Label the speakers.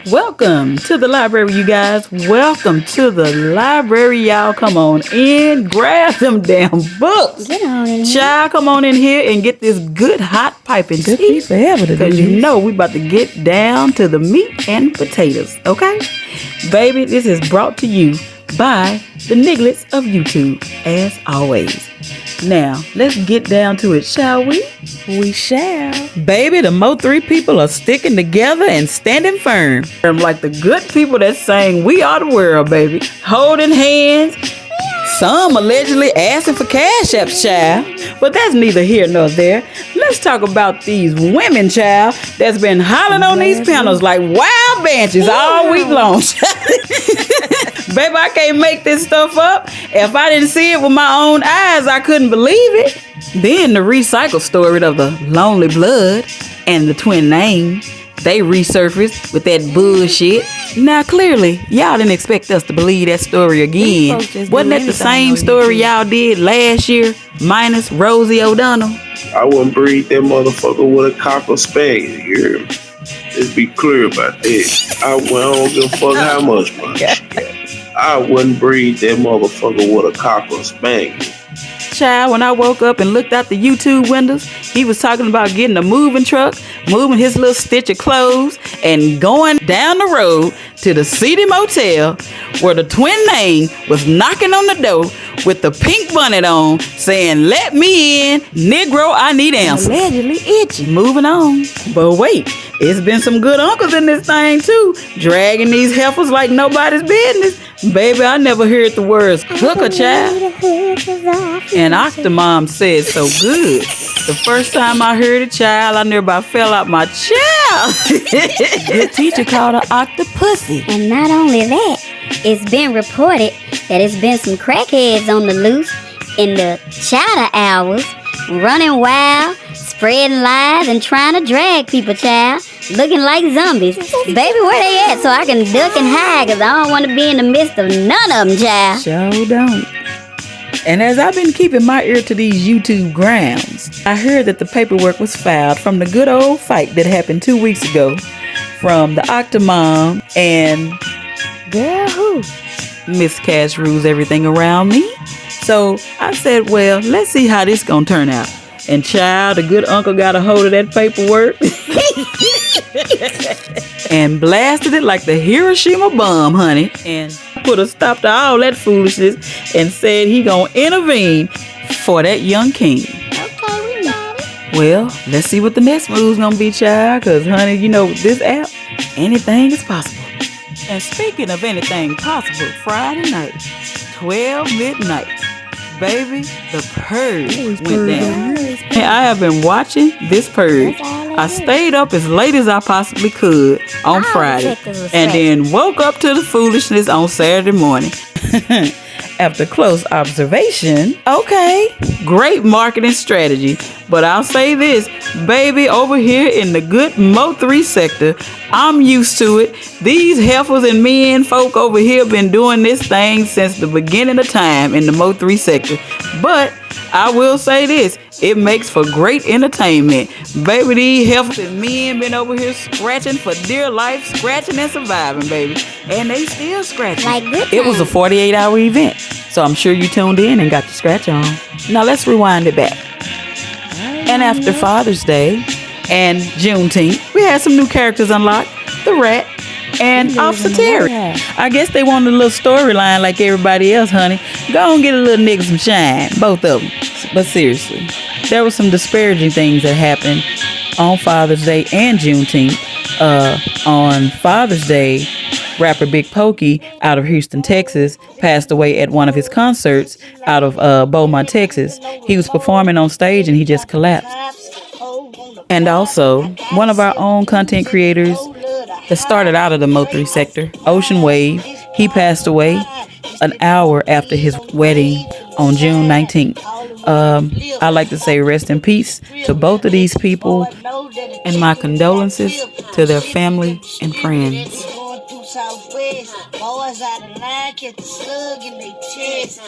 Speaker 1: Welcome to the library, you guys. Welcome to the library, y'all. Come on in, grab them damn books.
Speaker 2: Get on in here.
Speaker 1: Child, come on in here and get this good hot piping
Speaker 3: Good
Speaker 1: tea.
Speaker 3: be forever to do
Speaker 1: Because you
Speaker 3: this.
Speaker 1: know we about to get down to the meat and potatoes, okay? Baby, this is brought to you by the Nigglets of YouTube, as always. Now, let's get down to it, shall we?
Speaker 3: We shall.
Speaker 1: Baby, the Mo 3 people are sticking together and standing firm. Like the good people that sang We Are the World, baby. Holding hands. Some allegedly asking for cash apps, child. But that's neither here nor there. Let's talk about these women, child, that's been hollering on these panels like wild banshees all week long. Baby, I can't make this stuff up. If I didn't see it with my own eyes, I couldn't believe it. Then the recycle story of the Lonely Blood and the twin name, they resurfaced with that bullshit. Now, clearly, y'all didn't expect us to believe that story again. Wasn't that the same story y'all did last year, minus Rosie O'Donnell?
Speaker 4: I wouldn't breed that motherfucker with a cocker spaniel. You hear me? Let's be clear about that. I don't give a fuck how much money. I wouldn't breed that motherfucker with a cocker spaniel.
Speaker 1: Child, when I woke up and looked out the YouTube windows, he was talking about getting a moving truck, moving his little stitch of clothes, and going down the road to the City Motel where the twin name was knocking on the door with the pink bonnet on, saying, "Let me in, Negro, I need answers."
Speaker 3: Allegedly itchy.
Speaker 1: Moving on. But wait, it's been some good uncles in this thing too, dragging these heifers like nobody's business. Baby, I never heard the words hooker, child. And Octomom said so good. The first time I heard it, child, I nearby fell out my chair.
Speaker 3: The teacher called her octopussy.
Speaker 2: And not only that, it's been reported that it's been some crackheads on the loose in the chowder hours, running wild, spreading lies, and trying to drag people, child, looking like zombies. Baby, where they at so I can duck and hide, because I don't want to be in the midst of none of them, child.
Speaker 1: Sure don't. And as I've been keeping my ear to these YouTube grounds, I heard that the paperwork was filed from the good old fight that happened 2 weeks ago from the Octomom and
Speaker 3: Girl, who?
Speaker 1: Miss Cash rules everything around me. So I said, well, let's see how this gonna turn out. And child, the good uncle got a hold of that paperwork and blasted it like the Hiroshima bomb, honey. And put a stop to all that foolishness and said he gonna intervene for that young king.
Speaker 2: Okay, we got it.
Speaker 1: Well, let's see what the next move's gonna be, child. Cause honey, you know, with this app, anything is possible. And speaking of anything possible, Friday night, 12 midnight, baby, the purge went down. And I have been watching this purge. I stayed up as late as I possibly could on Friday and then woke up to the foolishness on Saturday morning. After close observation, okay, great marketing strategy. But I'll say this, baby, over here in the good Mo 3 sector, I'm used to it. These heifers and men folk over here been doing this thing since the beginning of time in the Mo 3 sector. But I will say this, it makes for great entertainment. Baby, these heifers and men been over here scratching for dear life, scratching and surviving, baby. And they still scratching.
Speaker 2: Like good
Speaker 1: It was a 48-hour event, so I'm sure you tuned in and got your scratch on. Now let's rewind it back. And after Father's Day and Juneteenth, we had some new characters unlocked. The Rat and Officer Terry. I guess they wanted a little storyline like everybody else, honey. Go and get a little nigga some shine, both of them. But seriously, there were some disparaging things that happened on Father's Day and Juneteenth. On Father's Day, rapper Big Pokey out of Houston, Texas, passed away at one of his concerts out of Beaumont, Texas. He was performing on stage and he just collapsed. And also, one of our own content creators that started out of the Mo 3 sector, Ocean Wave, he passed away an hour after his wedding on June 19th. I'd like to say rest in peace to both of these people and my condolences to their family and friends. Boys out of line, kept the slug in their chest.